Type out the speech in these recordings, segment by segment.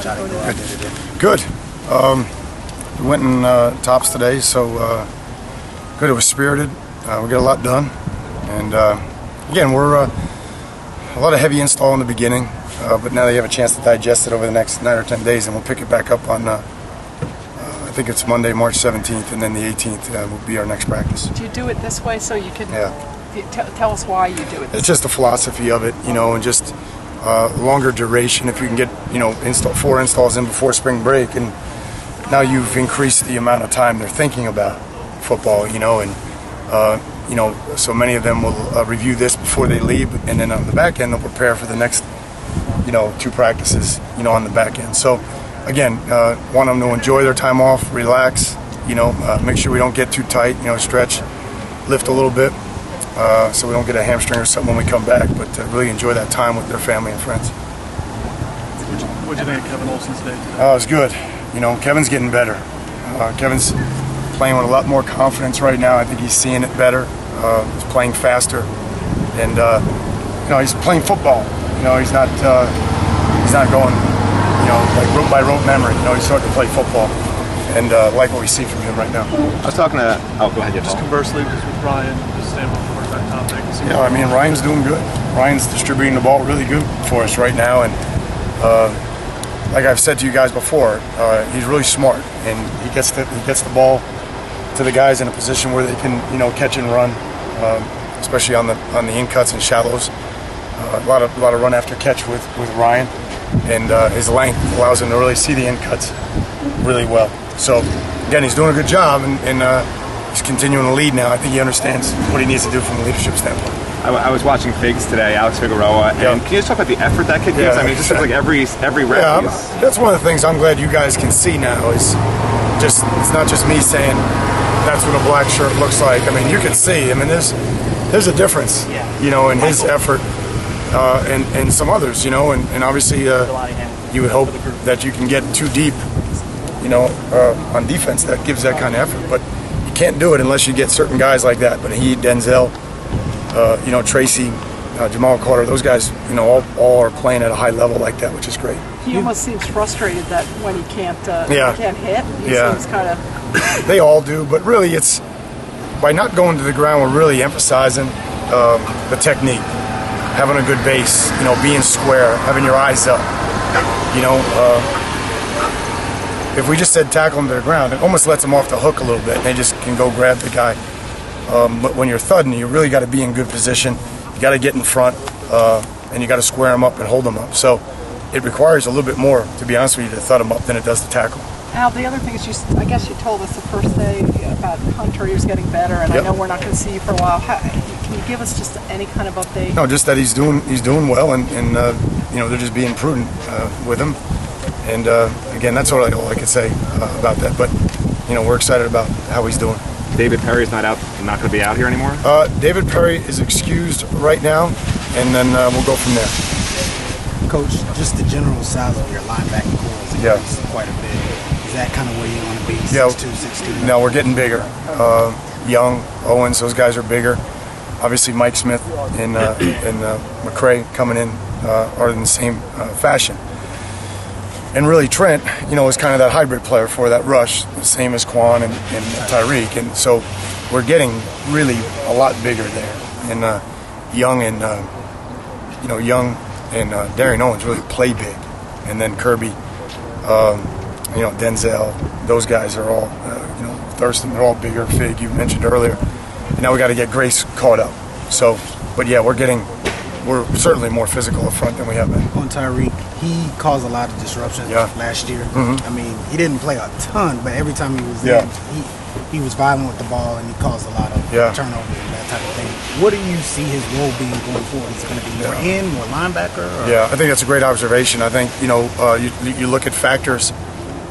try to go out there today? Good. We went in tops today, so good. It was spirited. We got a lot done, and again, we're a lot of heavy install in the beginning, but now they have a chance to digest it over the next 9 or 10 days, and we'll pick it back up on. I think it's Monday, March 17th, and then the 18th will be our next practice. Do you do it this way so you can? Yeah. Tell us why you do it. It's just the philosophy of it, and just longer duration. If you can get 4 installs in before spring break, and now you've increased the amount of time they're thinking about football, and so many of them will review this before they leave, and then on the back end they'll prepare for the next 2 practices on the back end. So again, want them to enjoy their time off, relax, make sure we don't get too tight, stretch, lift a little bit, so we don't get a hamstring or something when we come back, but really enjoy that time with their family and friends. What did you think of Kevin Olsen's day today? It was good. Kevin's getting better. Kevin's playing with a lot more confidence right now. I think he's seeing it better. He's playing faster, and he's playing football. He's not going like rote by rote memory. He's starting to play football, and like what we see from him right now. I was talking to go ahead. Just conversely, just with Ryan, just staying with that topic. Yeah, Ryan's doing good. Ryan's distributing the ball really good for us right now, and like I've said to you guys before, he's really smart, and he gets the ball to the guys in a position where they can catch and run, especially on the in cuts and shallows. A lot of run after catch with Ryan, and his length allows him to really see the in cuts really well. So again, he's doing a good job, and he's continuing to lead now. I think he understands what he needs to do from a leadership standpoint. I was watching Figs today, Alex Figueroa, and can you just talk about the effort that kid gives? I mean, it just seems like every rep. Yeah, that's one of the things I'm glad you guys can see now. Is just it's not just me saying that's what a black shirt looks like. I mean, you can see. I mean, there's a difference, in his effort and some others, and obviously you would hope that you can get too deep, on defense. That gives that kind of effort, but you can't do it unless you get certain guys like that. But he, Denzel, Tracy, Jamal Carter, those guys, all are playing at a high level like that, which is great. He almost seems frustrated that when he can't hit. He seems kind of. They all do, but really, it's by not going to the ground. We're really emphasizing the technique, having a good base, being square, having your eyes up. If we just said tackle him to the ground, it almost lets them off the hook a little bit. And they just can go grab the guy. But when you're thudding, you really got to be in good position. You got to get in front, and you got to square them up and hold them up. So it requires a little bit more, to be honest with you, to thud them up than it does to tackle. Al, the other thing is, I guess you told us the first day about Hunter. He was getting better, and I know we're not going to see you for a while. Can you give us just any kind of update? No, just that he's doing well, and they're just being prudent with him. And again, that's all I can say about that. But we're excited about how he's doing. David Perry's not going to be out here anymore? David Perry is excused right now, and then we'll go from there. Coach, just the general size of your linebacking core is quite a bit. Is that kind of where you want to be? 6'2", 6'2"? No, we're getting bigger. Young, Owens, those guys are bigger. Obviously, Mike Smith and McCray coming in are in the same fashion. And really, Trent, is kind of that hybrid player for that rush, the same as Quan and Tyreek. And so we're getting really a lot bigger there. And Young and Darian Owens really play big. And then Kirby, Denzel, those guys are all, Thurston, they're all bigger. Fig, you mentioned earlier. And now we got to get Grace caught up. So, but yeah, we're certainly more physical up front than we have been. On Tyreek, he caused a lot of disruption last year. I mean, he didn't play a ton, but every time he was in, he was violent with the ball, and he caused a lot of turnovers and that type of thing. What do you see his role being going forward? Is it going to be more more linebacker? Or? Yeah, I think that's a great observation. I think, you look at factors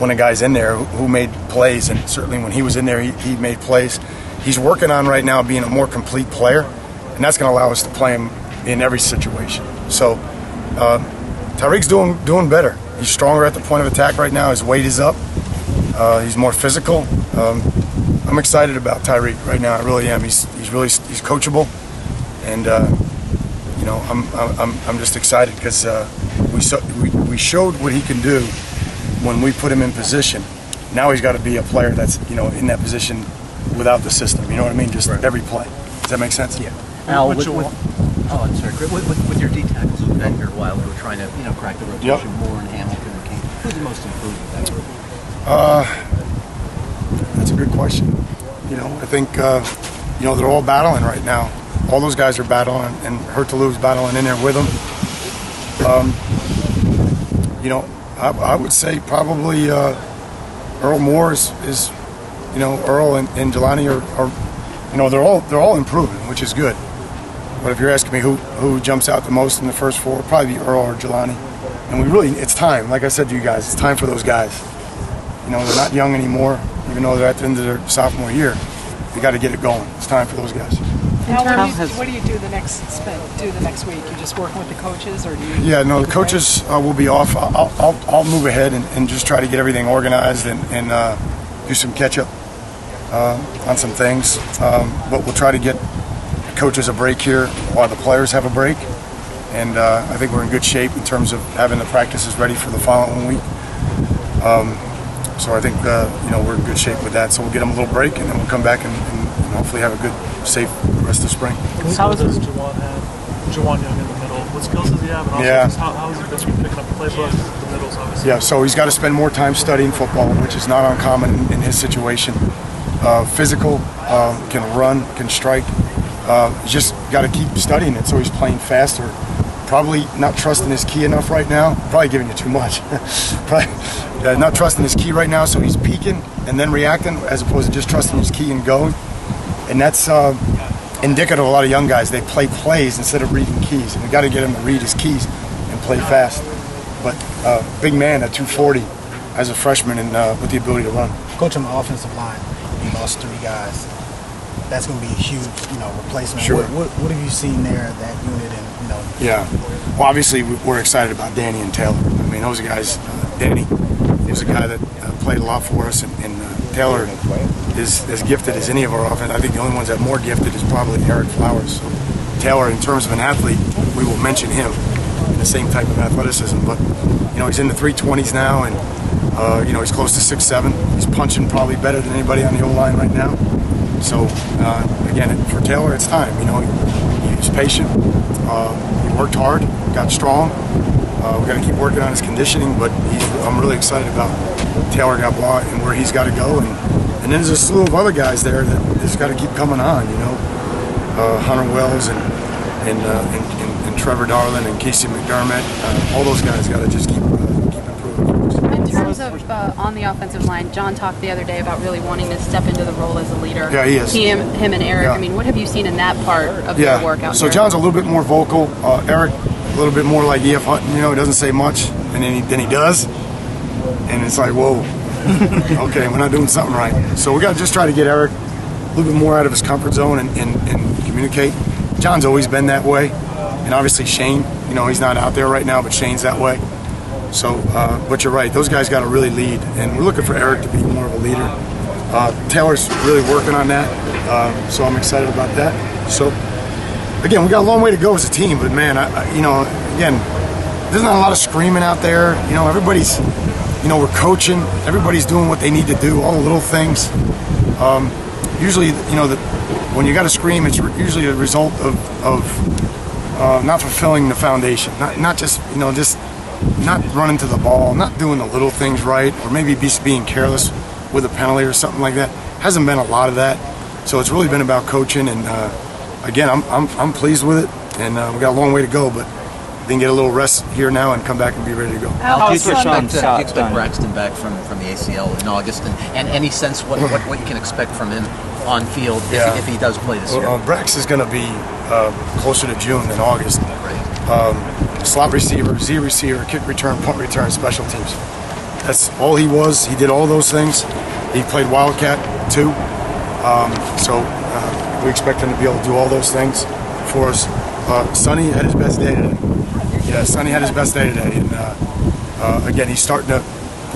when a guy's in there who made plays, and certainly when he was in there, he made plays. He's working on right now being a more complete player, and that's going to allow us to play him in every situation. So Tyreek's doing better. He's stronger at the point of attack right now. His weight is up. He's more physical. I'm excited about Tyreek right now. I really am. He's coachable, and I'm just excited because we showed what he can do when we put him in position, now he's got to be a player that's, in that position without the system. You know what I mean? Just every play. Does that make sense? Yeah. Al, with your D tackles who've been here a while, who are trying to, crack the rotation more in Hamilton and King, who's the most improved with that group? That's a good question. I think, they're all battling right now. All those guys are battling, and Hurtalu's battling in there with them. I would say probably Earl Moore is Earl and Jelani are they're all improving, which is good. But if you're asking me who jumps out the most in the first four, probably be Earl or Jelani. And it's time. Like I said to you guys, it's time for those guys. They're not young anymore, even though they're at the end of their sophomore year. They got to get it going. It's time for those guys. What do you do the next week? You just working with the coaches, or do you? Yeah, no, the coaches will be off. I'll move ahead and just try to get everything organized and do some catch up on some things. But we'll try to get the coaches a break here while the players have a break. And I think we're in good shape in terms of having the practices ready for the following week. So I think we're in good shape with that. So we'll get them a little break, and then we'll come back and hopefully have a good, safe rest of spring. What skills does Jawan have? Jawan Young in the middle. What skills does he have? And also how has he been picking up the playbook? The middles, obviously. Yeah, so he's got to spend more time studying football, which is not uncommon in his situation. Physical, can run, can strike. He's just got to keep studying it, so he's playing faster. Probably not trusting his key enough right now. Probably giving you too much. Probably not trusting his key right now, so he's peeking and then reacting as opposed to just trusting his key and going. And that's indicative of a lot of young guys. They play plays instead of reading keys. And we got to get him to read his keys and play fast. But big man at 240 as a freshman and with the ability to run. Coach, on the offensive line, you lost 3 guys. That's going to be a huge, replacement. Sure. What have you seen there, that unit, and Yeah. Well, obviously we're excited about Danny and Taylor. I mean, those guys. Danny was a guy that played a lot for us, and Taylor is as gifted as any of our offense. I think the only ones that are more gifted is probably Eric Flowers. So Taylor, in terms of an athlete, we will mention him in the same type of athleticism. But he's in the 320s now, and he's close to 6'7". He's punching probably better than anybody on the O-line right now. So, again, for Taylor, it's time. He's patient. He worked hard, got strong. We've got to keep working on his conditioning, but I'm really excited about Taylor Gabois and where he's got to go. And then there's a slew of other guys there that just got to keep coming on, Hunter Wells and Trevor Darling and Casey McDermott. All those guys got to just keep improving. In terms of on the offensive line, John talked the other day about really wanting to step into the role as a leader. Yeah, he is. Him and Eric. Yeah. I mean, what have you seen in that part of their work out so there? John's a little bit more vocal. Eric, a little bit more like E.F. Hutton. He doesn't say much, and then he does. And it's like, whoa, okay, we're not doing something right. So we got to just try to get Eric a little bit more out of his comfort zone and communicate. John's always been that way. And obviously Shane, he's not out there right now, but Shane's that way. So, but you're right, those guys got to really lead, and we're looking for Eric to be more of a leader. Taylor's really working on that, so I'm excited about that. So, again, we got a long way to go as a team, but man, again, there's not a lot of screaming out there. Everybody's, we're coaching, everybody's doing what they need to do, all the little things. Usually, when you got to scream, it's usually a result of not fulfilling the foundation, not just not running to the ball, not doing the little things right, or maybe just being careless with a penalty or something like that. Hasn't been a lot of that, so it's really been about coaching. And again, I'm pleased with it, and we got a long way to go, but we can get a little rest here now and come back and be ready to go. How do you expect Braxton back from the ACL in August, and any sense what you can expect from him on field if he does play this year? Brax is going to be closer to June than August. Slot receiver, Z receiver, kick return, punt return, special teams. That's all he was. He did all those things. He played Wildcat too. So we expect him to be able to do all those things for us. Sonny had his best day today. Yeah, Sonny had his best day today. And again, he's starting to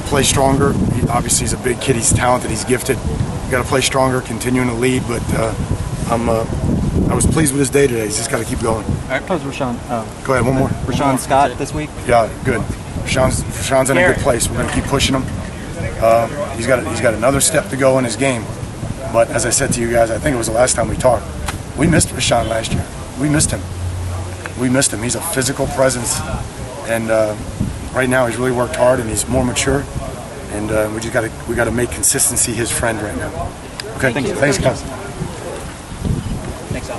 play stronger. Obviously, he's a big kid. He's talented. He's gifted. We got to play stronger, continuing to lead. But I was pleased with his day today. He's just got to keep going. How's Rashawn? Go ahead, one more. Rashawn Scott this week? Yeah, good. Rashawn's in a good place. We're going to keep pushing him. He's got another step to go in his game. But as I said to you guys, I think it was the last time we talked, we missed Rashawn last year. We missed him. He's a physical presence, and right now he's really worked hard and he's more mature. And we got to make consistency his friend right now. Okay, thanks guys. Thanks, Al.